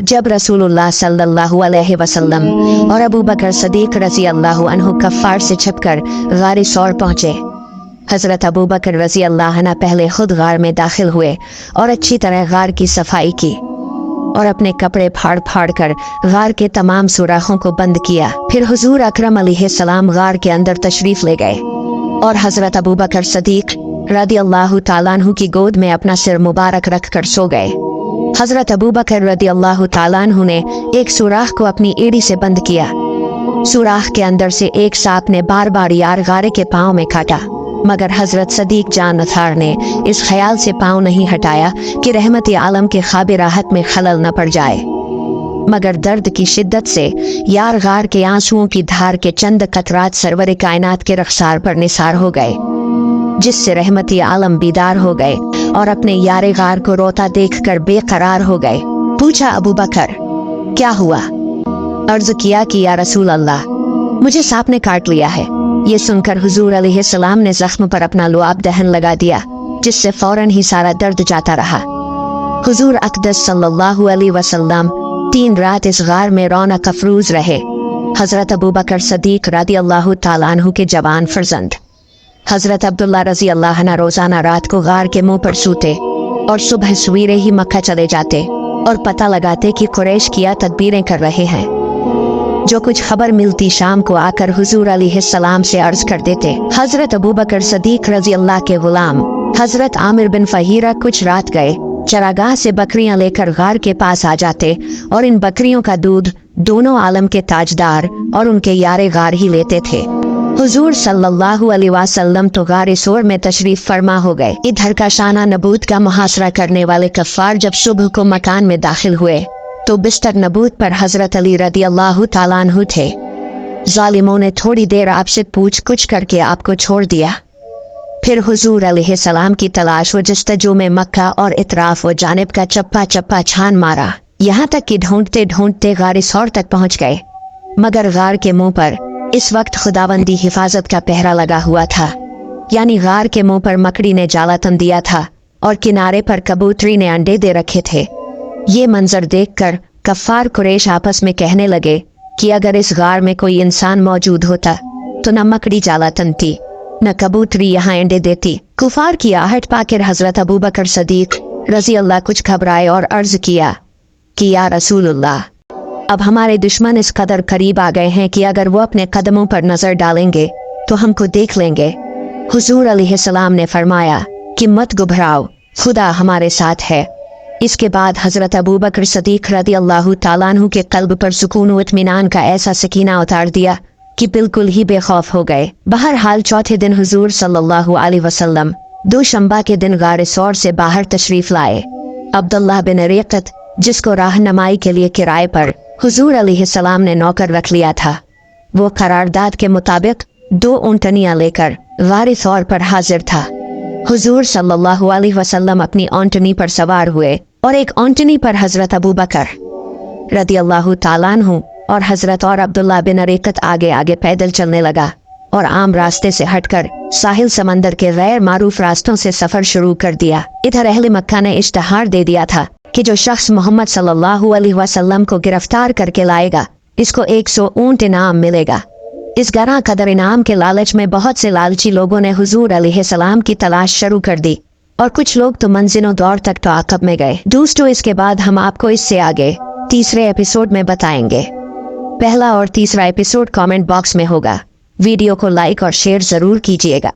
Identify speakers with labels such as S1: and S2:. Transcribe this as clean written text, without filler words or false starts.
S1: जब रसूलुल्लाह सल्लल्लाहु अलैहि वसल्लम और अबू बकर सदीक रज़ी अल्लाह अन्हु कफ़ार से छिपकर गार सौर पहुँचे। हज़रत अबू बकर रज़ी अल्लाह अन्हु पहले खुद गार में दाखिल हुए और अच्छी तरह गार की सफाई की और अपने कपड़े फाड़ फाड़ कर गार के तमाम सुराखों को बंद किया। फिर हुजूर अकरम अलैहिस्सलाम गार के अंदर तशरीफ ले गए और हज़रत अबू बकर सदीक रदियल्लाहु ताला अन्हु की गोद में अपना सिर मुबारक रख कर सो गए। हज़रत अबू बकर रदियल्लाहु ताला अन्हु ने एक सुराख को अपनी एड़ी से बंद किया। सुराख के अंदर से एक सांप ने बार बार यार गारे के पाँव में काटा, मगर हज़रत सदीक जान अथार ने इस ख्याल से पाँव नहीं हटाया कि रहमत आलम के ख्वाब राहत में खलल न पड़ जाए, मगर दर्द की शिद्दत से यार गार के आंसुओं की धार के चंद कतरात सरवर कायनात के रखसार पर निसार हो गए, जिससे रहमती आलम बीदार हो गए और अपने यारे गार को रोता देखकर बेकरार हो गए। पूछा, अबू बकर क्या हुआ? अर्ज किया कि या रसूल अल्लाह, मुझे सांप ने काट लिया है। ये सुनकर हुजूर अलैहिस्सलाम ने जख्म पर अपना लुआब दहन लगा दिया, जिससे फौरन ही सारा दर्द जाता रहा। हुजूर अक़दस सल्लल्लाहु अलैहि वसल्लम 3 रात इस गार में रौनक अफरूज रहे। हज़रत अबू बकर सदीक रदियल्लाहु ताला अन्हु के जवान फर्जंद हज़रत अब्दुल्ला रज़ी अल्लाह अन्हु रोजाना रात को गार के मुंह पर सोते और सुबह सवेरे ही मक्का चले जाते और पता लगाते कि कुरैश क्या तदबीरें कर रहे हैं। जो कुछ खबर मिलती शाम को आकर हुजूर अलैहिस्सलाम से अर्ज कर देते। हज़रत अबू बकर सदीक रज़ी अल्लाह के गुलाम हज़रत आमिर बिन फहीरा कुछ रात गए चरागाह से बकरियां लेकर गार के पास आ जाते और इन बकरियों का दूध दोनों आलम के ताजदार और उनके यारे गार ही लेते थे। हुजूर सल्लल्लाहु अलैहि वसल्लम तो गारे सोर में तशरीफ फरमा हो गए। इधर का शाना नबूत का मुहासरा करने वाले कफ़ार जब सुबह को मकान में दाखिल हुए तो बिस्तर नबूत पर हज़रत अली रदियल्लाहु ताला अन्हु थे। जालिमों ने थोड़ी देर आपसे पूछ कुछ करके आपको छोड़ दिया। फिर हुजूर अलैहिस्सलाम की तलाश व जस्तजू में मक्का और इतराफ व जानिब का चप्पा चप्पा छान मारा, यहाँ तक कि ढूंढते ढूंढते गार सौर तक पहुँच गए, मगर गार के मुंह पर इस वक्त खुदाबंदी हिफाजत का पहरा लगा हुआ था। यानी गार के मुंह पर मकड़ी ने जाला तन दिया था और किनारे पर कबूतरी ने अंडे दे रखे थे। ये मंजर देखकर कफ़ार कुरैश आपस में कहने लगे कि अगर इस गार में कोई इंसान मौजूद होता तो न मकड़ी जाला तनती न कबूतरी यहाँ अंडे देती। कुफार की आहट पाकर हज़रत अबू बकर सदीक रज़ी अल्लाह कुछ घबराए और अर्ज किया कि या रसूलुल्लाह, अब हमारे दुश्मन इस कदर करीब आ गए हैं कि अगर वो अपने कदमों पर नजर डालेंगे तो हमको देख लेंगे। हुजूर अलैहिस्सलाम ने फरमाया कि मत घबराओ, खुदा हमारे साथ है। इसके बाद हज़रत अबू बकर सदीक रदियल्लाहु ताला अन्हु के कल्ब पर सुकून व इत्मीनान का ऐसा सकीना उतार दिया कि बिल्कुल ही बेखौफ हो गए। बहरहाल चौथे दिन हुजूर सल्लल्लाहु अलैहि वसल्लम दोशंबा के दिन गार सौर से बाहर तशरीफ लाए। अब्दुल्लाह बिन रक़त, जिसको राहनुमाई के लिए किराए पर हुजूर अलैहिस्सलाम ने नौकर रख लिया था, वो करारदाद के मुताबिक 2 ऊँटनियाँ लेकर गार सौर पर हाजिर था। हुजूर सल्लल्लाहु अलैहि वसल्लम अपनी ऊँटनी पर सवार हुए और एक ऊँटनी पर हज़रत अबू बकर रदियल्लाहु ताला अन्हु और हज़रत और अब्दुल्ला बिन रक़त आगे आगे पैदल चलने लगा और आम रास्ते से हटकर साहिल समंदर के गैर मारूफ रास्तों से सफर शुरू कर दिया। इधर अहले मक्का ने इश्तिहार दे दिया था कि जो शख्स मोहम्मद सल्लल्लाहु अलैहि वसल्लम को गिरफ्तार करके लाएगा इसको 100 ऊँट इनाम मिलेगा। इस गरा कदर इनाम के लालच में बहुत से लालची लोगों ने हुजूर अलैहिस्सलाम की तलाश शुरू कर दी और कुछ लोग तो मंजिलों दौर तक तो आकब में गए। दोस्तों, इसके बाद हम आपको इससे आगे तीसरे एपिसोड में बताएंगे। पहला और तीसरा एपिसोड कमेंट बॉक्स में होगा। वीडियो को लाइक और शेयर जरूर कीजिएगा।